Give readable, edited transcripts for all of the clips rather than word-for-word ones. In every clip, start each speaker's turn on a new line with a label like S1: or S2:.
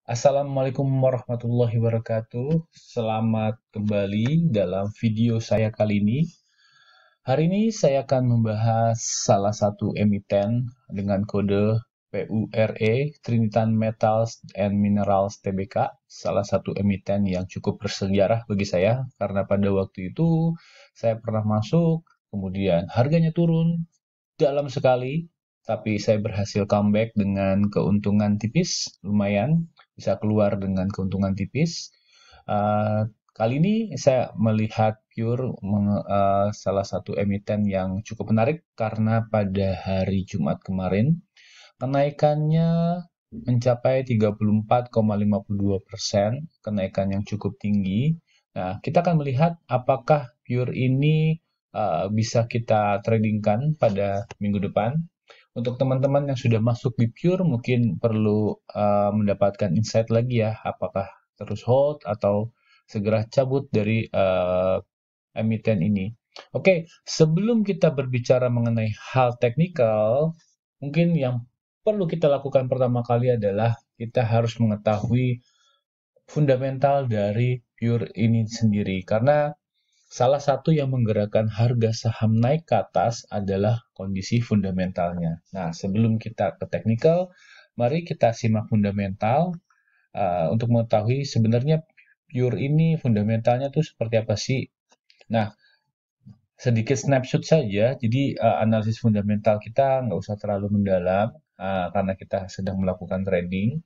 S1: Assalamualaikum warahmatullahi wabarakatuh. Selamat kembali dalam video saya kali ini. Hari ini saya akan membahas salah satu emiten dengan kode PURE, Trinitan Metals and Minerals Tbk, salah satu emiten yang cukup bersejarah bagi saya karena pada waktu itu saya pernah masuk, kemudian harganya turun dalam sekali, tapi saya berhasil comeback dengan keuntungan tipis, lumayan, bisa keluar dengan keuntungan tipis. Kali ini saya melihat Pure salah satu emiten yang cukup menarik karena pada hari Jumat kemarin kenaikannya mencapai 34,52%, kenaikan yang cukup tinggi. Nah, kita akan melihat apakah Pure ini bisa kita tradingkan pada minggu depan. Untuk teman-teman yang sudah masuk di Pure, mungkin perlu mendapatkan insight lagi ya, apakah terus hold atau segera cabut dari emiten ini. Oke, sebelum kita berbicara mengenai hal teknikal, mungkin yang perlu kita lakukan pertama kali adalah kita harus mengetahui fundamental dari Pure ini sendiri. Karena salah satu yang menggerakkan harga saham naik ke atas adalah kondisi fundamentalnya. Nah, sebelum kita ke teknikal, mari kita simak fundamental untuk mengetahui sebenarnya Pure ini fundamentalnya tuh seperti apa sih. Nah, sedikit snapshot saja, jadi analisis fundamental kita nggak usah terlalu mendalam karena kita sedang melakukan trading.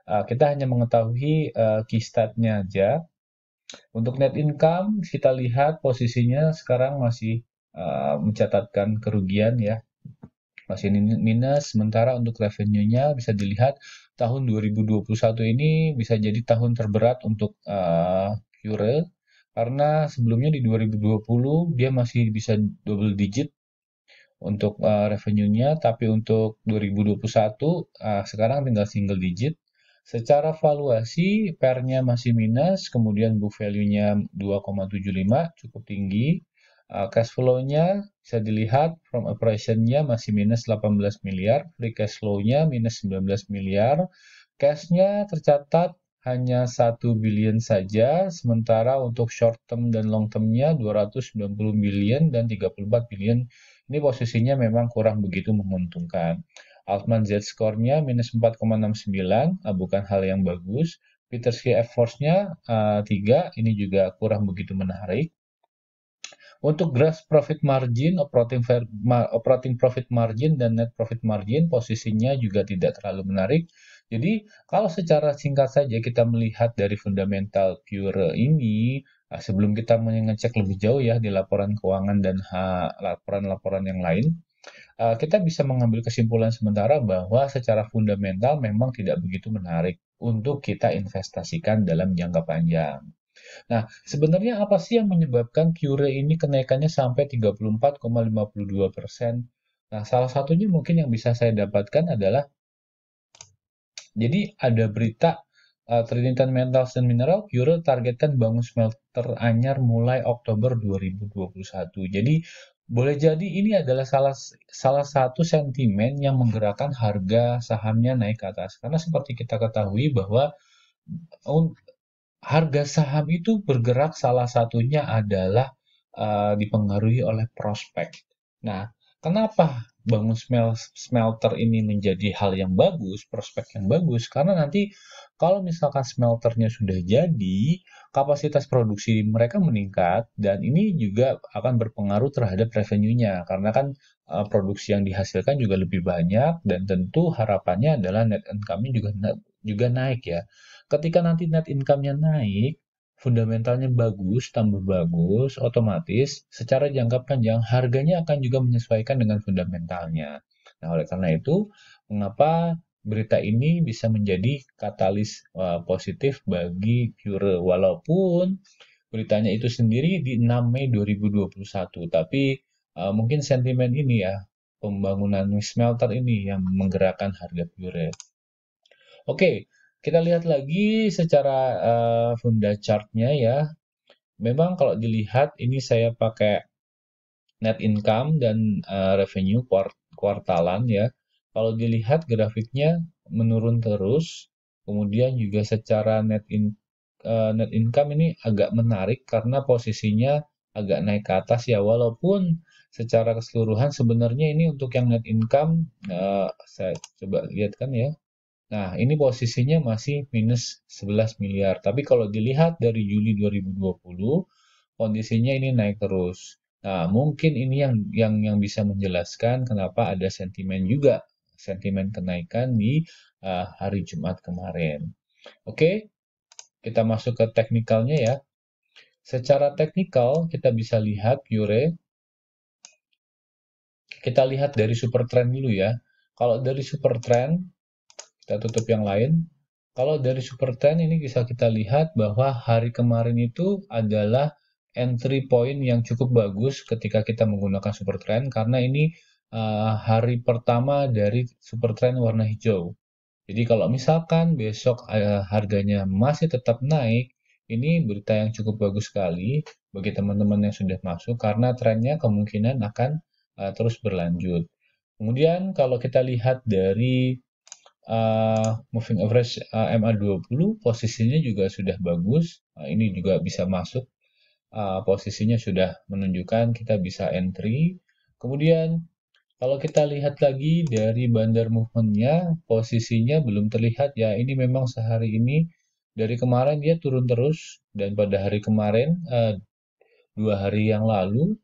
S1: Kita hanya mengetahui key stat-nya aja. Untuk net income, kita lihat posisinya sekarang masih mencatatkan kerugian ya, masih minus. Sementara untuk revenue-nya bisa dilihat tahun 2021 ini bisa jadi tahun terberat untuk Pure karena sebelumnya di 2020 dia masih bisa double digit untuk revenue-nya, tapi untuk 2021 sekarang tinggal single digit. Secara valuasi, pair-nya masih minus, kemudian book value-nya 2,75, cukup tinggi. Cash flow-nya bisa dilihat from operation-nya masih minus 18 miliar, free cash flow-nya minus 19 miliar. Cash-nya tercatat hanya 1 billion saja, sementara untuk short term dan long term-nya 290 billion dan 34 billion. Ini posisinya memang kurang begitu menguntungkan. Altman Z-score-nya minus 4,69, bukan hal yang bagus. Petersky F-force-nya 3, ini juga kurang begitu menarik. Untuk gross profit margin, operating profit margin, dan net profit margin, posisinya juga tidak terlalu menarik. Jadi, kalau secara singkat saja kita melihat dari fundamental Pure ini, sebelum kita mengecek lebih jauh ya di laporan keuangan dan laporan-laporan yang lain, kita bisa mengambil kesimpulan sementara bahwa secara fundamental memang tidak begitu menarik untuk kita investasikan dalam jangka panjang. Nah, sebenarnya apa sih yang menyebabkan Cure ini kenaikannya sampai 34,52%? Nah, salah satunya mungkin yang bisa saya dapatkan adalah, jadi ada berita Trinitan Metals dan Mineral Cure targetkan bangun smelter anyar mulai Oktober 2021. Jadi, boleh jadi ini adalah salah satu sentimen yang menggerakkan harga sahamnya naik ke atas. Karena seperti kita ketahui bahwa harga saham itu bergerak salah satunya adalah dipengaruhi oleh prospek. Nah, kenapa bangun smelter ini menjadi hal yang bagus, prospek yang bagus? Karena nanti kalau misalkan smelternya sudah jadi, kapasitas produksi mereka meningkat dan ini juga akan berpengaruh terhadap revenue-nya karena kan produksi yang dihasilkan juga lebih banyak dan tentu harapannya adalah net income-nya juga naik ya. Ketika nanti net income-nya naik, fundamentalnya bagus, tambah bagus, otomatis secara jangka panjang harganya akan juga menyesuaikan dengan fundamentalnya. Nah, oleh karena itu, mengapa berita ini bisa menjadi katalis positif bagi Pure walaupun beritanya itu sendiri di 6 Mei 2021, tapi mungkin sentimen ini ya, pembangunan smelter ini yang menggerakkan harga Pure. Oke, kita lihat lagi secara funda chart-nya ya. Memang kalau dilihat ini saya pakai net income dan revenue kuartalan ya. Kalau dilihat grafiknya menurun terus Kemudian juga secara net income ini agak menarik karena posisinya agak naik ke atas ya, walaupun secara keseluruhan sebenarnya ini untuk yang net income, saya coba lihat kan ya. Nah, ini posisinya masih minus 11 miliar. Tapi kalau dilihat dari Juli 2020, kondisinya ini naik terus. Nah, mungkin ini yang bisa menjelaskan kenapa ada sentimen juga, sentimen kenaikan di hari Jumat kemarin. Oke, kita masuk ke teknikalnya ya. Secara teknikal, kita bisa lihat Pure. Kita lihat dari super trend dulu ya. Kalau dari super trend, kita tutup yang lain. Kalau dari super trend ini bisa kita lihat bahwa hari kemarin itu adalah entry point yang cukup bagus ketika kita menggunakan super trend karena ini hari pertama dari super trend warna hijau. Jadi kalau misalkan besok harganya masih tetap naik, ini berita yang cukup bagus sekali bagi teman-teman yang sudah masuk karena trennya kemungkinan akan terus berlanjut. Kemudian kalau kita lihat dari moving average MA20 posisinya juga sudah bagus. Ini juga bisa masuk. Posisinya sudah menunjukkan kita bisa entry. Kemudian kalau kita lihat lagi dari bandar movement-nya, posisinya belum terlihat ya. Ini memang sehari ini dari kemarin dia turun terus dan pada hari kemarin 2 hari yang lalu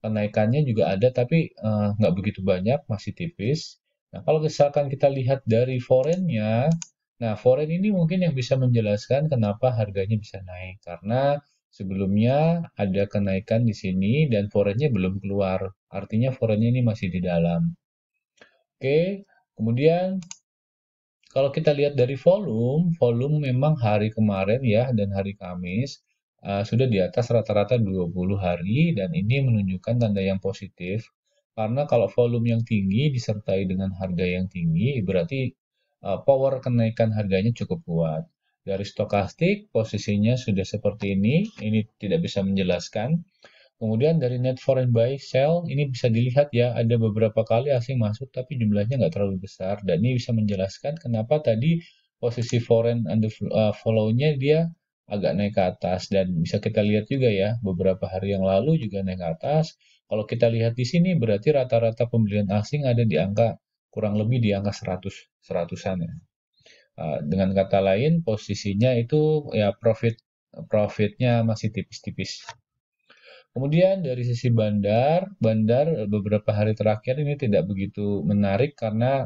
S1: kenaikannya juga ada tapi nggak begitu banyak, masih tipis. Nah, kalau misalkan kita lihat dari foreign-nya, nah foreign ini mungkin yang bisa menjelaskan kenapa harganya bisa naik karena sebelumnya ada kenaikan di sini dan foreign-nya belum keluar. Artinya foreign-nya ini masih di dalam. Oke, kemudian kalau kita lihat dari volume memang hari kemarin ya dan hari Kamis sudah di atas rata-rata 20 hari dan ini menunjukkan tanda yang positif. Karena kalau volume yang tinggi disertai dengan harga yang tinggi berarti power kenaikan harganya cukup kuat. Dari stokastik posisinya sudah seperti ini tidak bisa menjelaskan. Kemudian dari net foreign buy sell ini bisa dilihat ya ada beberapa kali asing masuk tapi jumlahnya nggak terlalu besar dan ini bisa menjelaskan kenapa tadi posisi foreign follow-nya dia agak naik ke atas dan bisa kita lihat juga ya beberapa hari yang lalu juga naik ke atas. Kalau kita lihat di sini berarti rata-rata pembelian asing ada di angka kurang lebih di angka 100-an ya. Dengan kata lain posisinya itu ya profitnya masih tipis-tipis. Kemudian dari sisi bandar beberapa hari terakhir ini tidak begitu menarik karena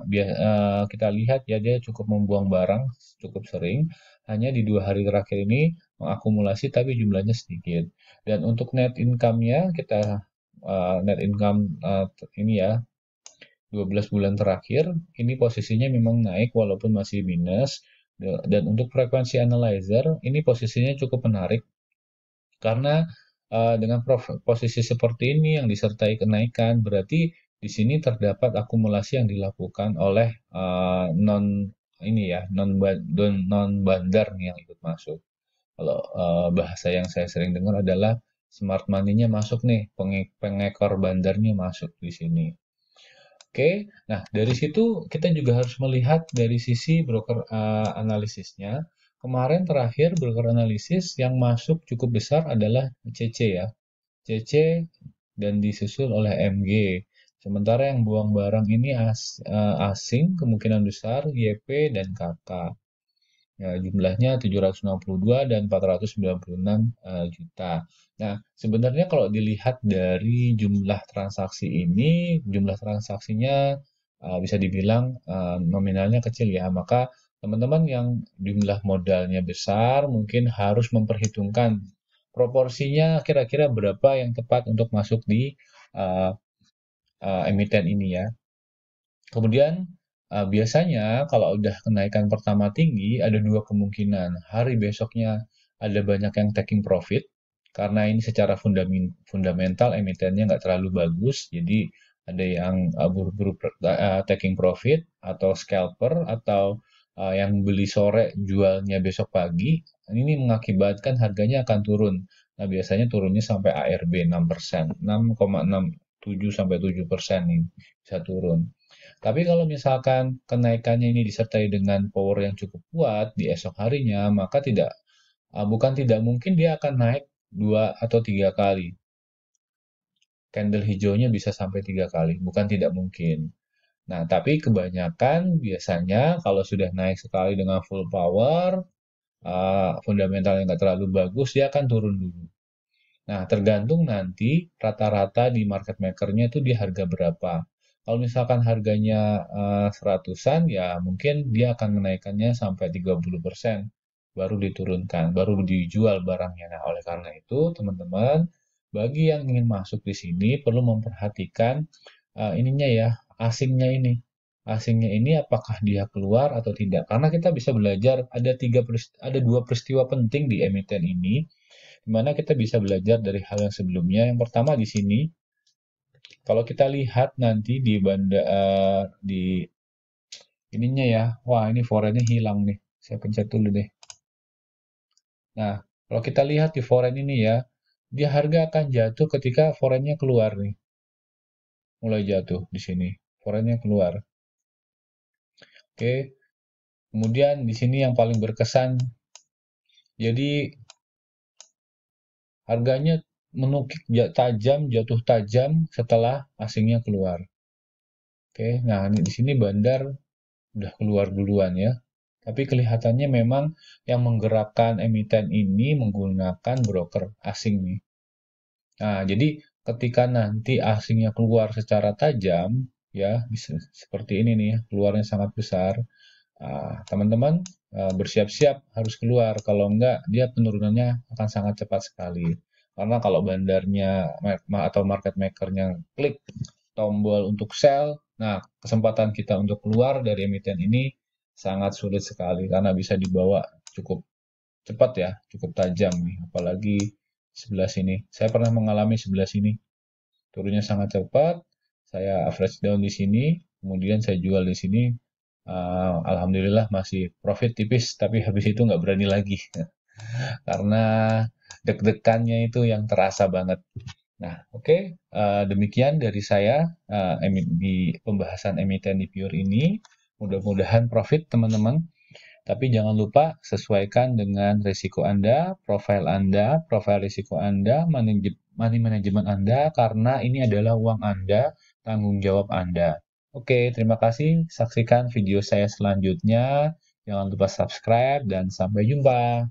S1: kita lihat ya dia cukup membuang barang cukup sering. Hanya di 2 hari terakhir ini mengakumulasi tapi jumlahnya sedikit. Dan untuk net income-nya kita net income ini ya 12 bulan terakhir ini posisinya memang naik walaupun masih minus. Dan untuk frekuensi analyzer ini posisinya cukup menarik karena dengan posisi seperti ini yang disertai kenaikan, berarti di sini terdapat akumulasi yang dilakukan oleh non ini ya non bandar nih yang ikut masuk. Kalau bahasa yang saya sering dengar adalah smart money-nya masuk nih, pengekor bandarnya masuk di sini. Oke, nah dari situ kita juga harus melihat dari sisi broker analisisnya. Kemarin terakhir broker analisis yang masuk cukup besar adalah CC ya. CC dan disusul oleh MG. Sementara yang buang barang ini asing kemungkinan besar YP dan KK. Ya, jumlahnya 762 dan 496 juta. Nah, sebenarnya kalau dilihat dari jumlah transaksi ini, jumlah transaksinya bisa dibilang nominalnya kecil ya. Maka teman-teman yang jumlah modalnya besar mungkin harus memperhitungkan proporsinya kira-kira berapa yang tepat untuk masuk di uh, emiten ini ya. Kemudian biasanya kalau udah kenaikan pertama tinggi ada dua kemungkinan. Hari besoknya ada banyak yang taking profit karena ini secara fundamental emitennya nggak terlalu bagus. Jadi ada yang buru-buru taking profit atau scalper atau yang beli sore jualnya besok pagi. Ini mengakibatkan harganya akan turun. Nah, biasanya turunnya sampai ARB 6%, 6,67 sampai 7% ini bisa turun. Tapi kalau misalkan kenaikannya ini disertai dengan power yang cukup kuat di esok harinya, maka bukan tidak mungkin dia akan naik 2 atau 3 kali. Candle hijaunya bisa sampai 3 kali, bukan tidak mungkin. Nah, tapi kebanyakan biasanya kalau sudah naik sekali dengan full power, fundamentalnya nggak terlalu bagus, dia akan turun dulu. Nah, tergantung nanti rata-rata di market maker-nya itu di harga berapa. Kalau misalkan harganya seratusan, ya mungkin dia akan menaikkannya sampai 30%, baru diturunkan, baru dijual barangnya. Nah, oleh karena itu, teman-teman, bagi yang ingin masuk di sini perlu memperhatikan ininya ya, asingnya ini. Asingnya ini apakah dia keluar atau tidak? Karena kita bisa belajar ada 2 peristiwa penting di emiten ini di mana kita bisa belajar dari hal yang sebelumnya. Yang pertama di sini, kalau kita lihat nanti di ininya ya, wah ini foreign-nya hilang nih. Saya pencet dulu deh. Nah, kalau kita lihat di foreign ini ya, dia harga akan jatuh ketika foreign-nya keluar nih. Mulai jatuh di sini. Foreign-nya keluar. Oke. Kemudian di sini yang paling berkesan, jadi harganya menukik tajam, jatuh tajam setelah asingnya keluar. Oke, nah di sini bandar udah keluar duluan ya. Tapi kelihatannya memang yang menggerakkan emiten ini menggunakan broker asing nih. Nah, jadi ketika nanti asingnya keluar secara tajam, ya seperti ini nih, keluarnya sangat besar. Teman-teman bersiap-siap harus keluar. Kalau enggak, dia penurunannya akan sangat cepat sekali. Karena kalau bandarnya atau market makernya klik tombol untuk sell, nah kesempatan kita untuk keluar dari emiten ini sangat sulit sekali karena bisa dibawa cukup cepat ya, cukup tajam nih. Apalagi sebelah sini. Saya pernah mengalami sebelah sini. Turunnya sangat cepat. Saya average down di sini, kemudian saya jual di sini. Alhamdulillah masih profit tipis, tapi habis itu nggak berani lagi karena deg-degannya itu yang terasa banget. Nah, oke, demikian dari saya di pembahasan emiten di Pure ini. Mudah-mudahan profit teman-teman. Tapi jangan lupa sesuaikan dengan risiko Anda, profil risiko Anda, money management Anda, karena ini adalah uang Anda, tanggung jawab Anda. Oke, terima kasih. Saksikan video saya selanjutnya. Jangan lupa subscribe dan sampai jumpa.